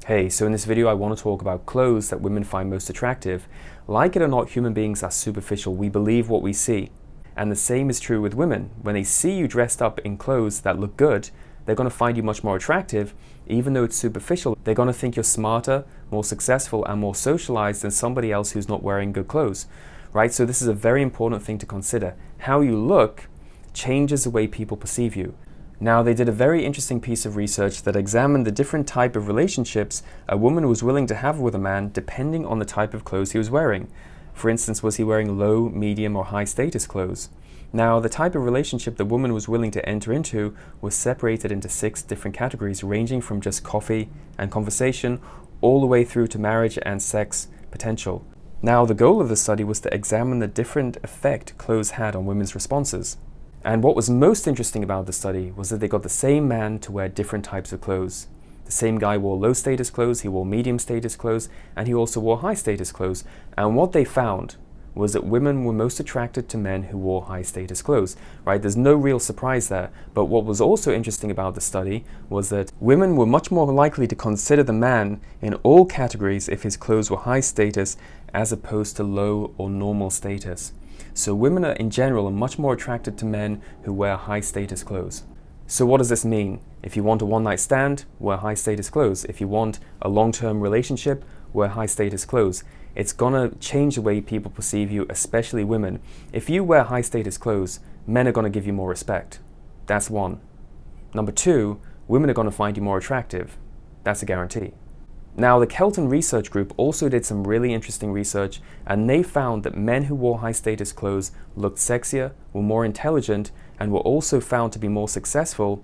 Hey, so in this video I want to talk about clothes that women find most attractive. Like it or not, human beings are superficial. We believe what we see. And the same is true with women. When they see you dressed up in clothes that look good, they're going to find you much more attractive. Even though it's superficial, they're going to think you're smarter, more successful, and more socialized than somebody else who's not wearing good clothes. Right? So this is a very important thing to consider. How you look changes the way people perceive you. Now, they did a very interesting piece of research that examined the different type of relationships a woman was willing to have with a man depending on the type of clothes he was wearing. For instance, was he wearing low, medium, or high status clothes? Now, the type of relationship the woman was willing to enter into was separated into 6 different categories, ranging from just coffee and conversation all the way through to marriage and sex potential. Now, the goal of the study was to examine the different effect clothes had on women's responses. And what was most interesting about the study was that they got the same man to wear different types of clothes. The same guy wore low status clothes, he wore medium status clothes, and he also wore high status clothes. And what they found was that women were most attracted to men who wore high status clothes, right? There's no real surprise there. But what was also interesting about the study was that women were much more likely to consider the man in all categories if his clothes were high status as opposed to low or normal status. So women in general are much more attracted to men who wear high status clothes. So what does this mean? If you want a one-night stand, wear high status clothes. If you want a long-term relationship, wear high status clothes. It's gonna change the way people perceive you, especially women. If you wear high status clothes, men are gonna give you more respect. That's one. Number 2, women are gonna find you more attractive. That's a guarantee. Now, the Kelton Research Group also did some really interesting research, and they found that men who wore high status clothes looked sexier, were more intelligent, and were also found to be more successful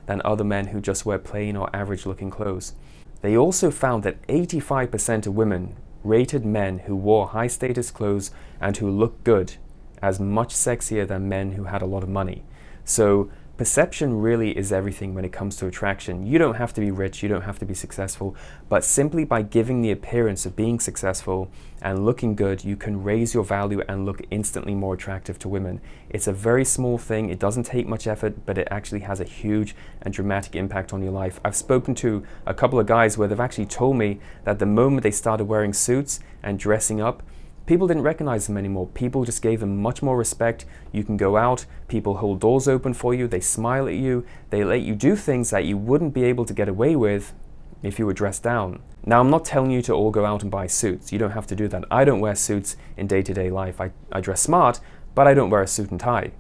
than other men who just wear plain or average looking clothes. They also found that 85% of women rated men who wore high status clothes and who looked good as much sexier than men who had a lot of money. So perception really is everything when it comes to attraction. You don't have to be rich, you don't have to be successful, but simply by giving the appearance of being successful and looking good, you can raise your value and look instantly more attractive to women. It's a very small thing, it doesn't take much effort, but it actually has a huge and dramatic impact on your life. I've spoken to a couple of guys where they've actually told me that the moment they started wearing suits and dressing up, people didn't recognize them anymore. People just gave them much more respect. You can go out, people hold doors open for you, they smile at you, they let you do things that you wouldn't be able to get away with if you were dressed down. Now, I'm not telling you to all go out and buy suits. You don't have to do that. I don't wear suits in day-to-day life. I dress smart, but I don't wear a suit and tie.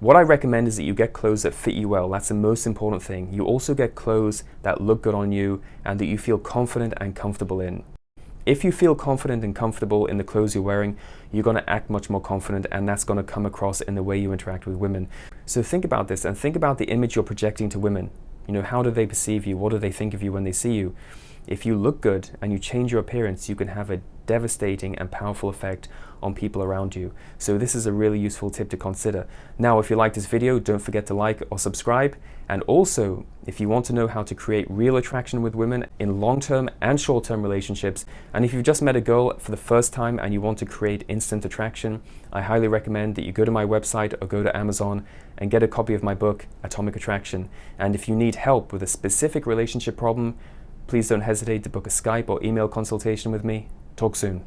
What I recommend is that you get clothes that fit you well. That's the most important thing. You also get clothes that look good on you and that you feel confident and comfortable in. If you feel confident and comfortable in the clothes you're wearing, you're going to act much more confident, and that's going to come across in the way you interact with women. So think about this and think about the image you're projecting to women. You know, how do they perceive you? What do they think of you when they see you? If you look good and you change your appearance, you can have a devastating and powerful effect on people around you. So this is a really useful tip to consider. Now, if you like this video, don't forget to like or subscribe. And also, if you want to know how to create real attraction with women in long-term and short-term relationships, and if you've just met a girl for the first time and you want to create instant attraction, I highly recommend that you go to my website or go to Amazon and get a copy of my book, Atomic Attraction. And if you need help with a specific relationship problem, please don't hesitate to book a Skype or email consultation with me. Talk soon.